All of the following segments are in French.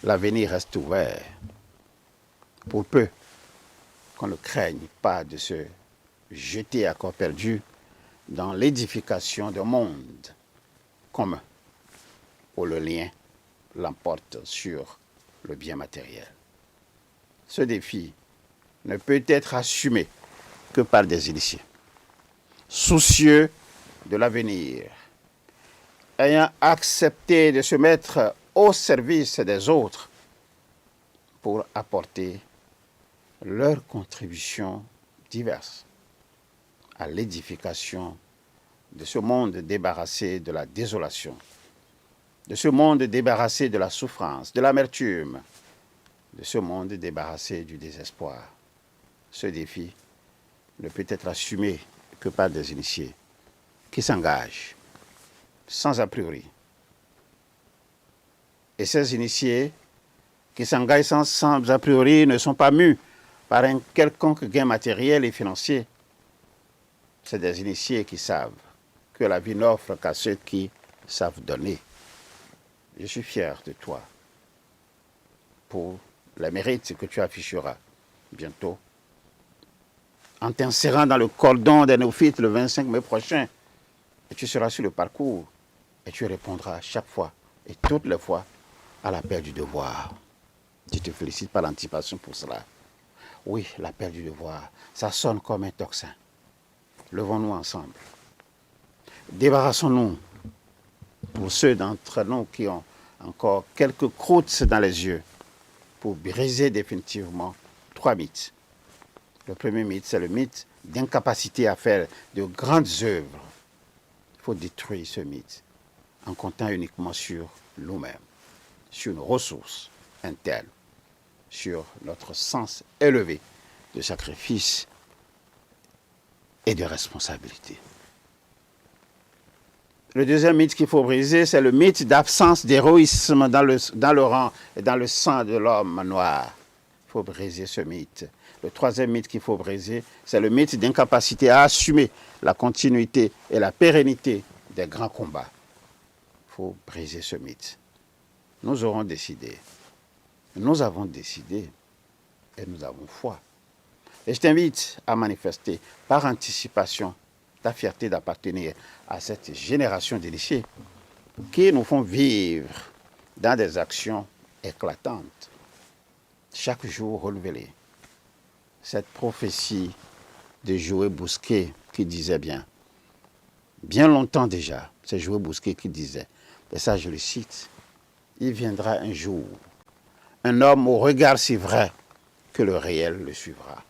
l'avenir reste ouvert, pour peu qu'on ne craigne pas de se jeter à corps perdu dans l'édification d'un monde commun, où le lien l'emporte sur le bien matériel. Ce défi ne peut être assumé que par des initiés, soucieux de l'avenir, ayant accepté de se mettre au service des autres pour apporter leurs contributions diverses à l'édification de ce monde débarrassé de la désolation, de ce monde débarrassé de la souffrance, de l'amertume, de ce monde débarrassé du désespoir. Ce défi ne peut être assumé que par des initiés qui s'engagent sans a priori. Et ces initiés qui s'engagent sans a priori ne sont pas mus par un quelconque gain matériel et financier. C'est des initiés qui savent que la vie n'offre qu'à ceux qui savent donner. Je suis fier de toi pour les mérites que tu afficheras bientôt en t'insérant dans le cordon des néophytes le 25 mai prochain. Et tu seras sur le parcours et tu répondras chaque fois et toutes les fois à l'appel du devoir. Je te félicite par l'anticipation pour cela. Oui, l'appel du devoir, ça sonne comme un tocsin. Levons-nous ensemble. Débarrassons-nous, pour ceux d'entre nous qui ont encore quelques croûtes dans les yeux, pour briser définitivement 3 mythes. Le premier mythe, c'est le mythe d'incapacité à faire de grandes œuvres. Il faut détruire ce mythe en comptant uniquement sur nous-mêmes, sur nos ressources internes, sur notre sens élevé de sacrifice et de responsabilité. Le deuxième mythe qu'il faut briser, c'est le mythe d'absence d'héroïsme dans le rang et dans le sang de l'homme noir. Il faut briser ce mythe. Le troisième mythe qu'il faut briser, c'est le mythe d'incapacité à assumer la continuité et la pérennité des grands combats. Il faut briser ce mythe. Nous aurons décidé, nous avons décidé et nous avons foi. Et je t'invite à manifester par anticipation ta fierté d'appartenir à cette génération d'initiés qui nous font vivre dans des actions éclatantes, chaque jour renouvelées. Cette prophétie de Joël Bousquet qui disait bien longtemps déjà, c'est Joël Bousquet qui disait, et ça je le cite, il viendra un jour, un homme au regard si vrai que le réel le suivra.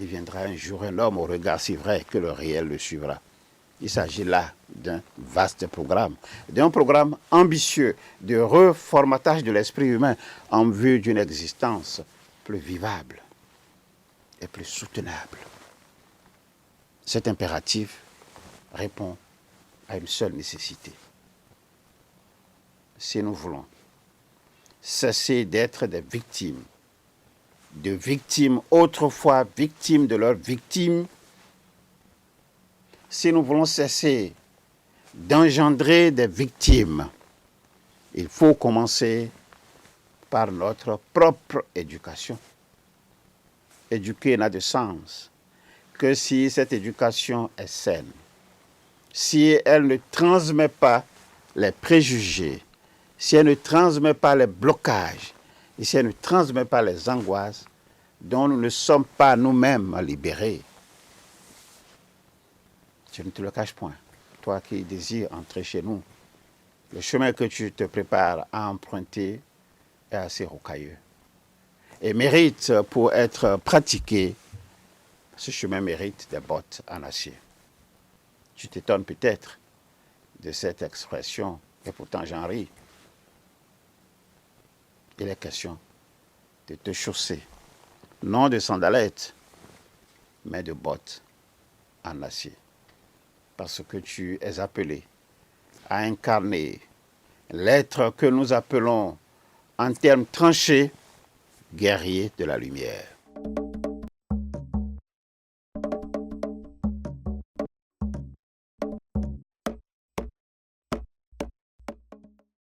Il viendra un jour un homme au regard si vrai que le réel le suivra. Il s'agit là d'un vaste programme, d'un programme ambitieux de reformatage de l'esprit humain en vue d'une existence plus vivable et plus soutenable. Cet impératif répond à une seule nécessité. Si nous voulons cesser d'être des victimes, de victimes autrefois victimes de leurs victimes, si nous voulons cesser d'engendrer des victimes, il faut commencer par notre propre éducation. Éduquer n'a de sens que si cette éducation est saine, si elle ne transmet pas les préjugés, si elle ne transmet pas les blocages, et si elle ne transmet pas les angoisses dont nous ne sommes pas nous-mêmes libérés. Je ne te le cache point, toi qui désires entrer chez nous, le chemin que tu te prépares à emprunter est assez rocailleux et mérite, pour être pratiqué, ce chemin mérite des bottes en acier. Tu t'étonnes peut-être de cette expression, et pourtant j'en ris. Il est question de te chausser, non de sandalettes, mais de bottes en acier. Parce que tu es appelé à incarner l'être que nous appelons, en termes tranchés, guerrier de la lumière.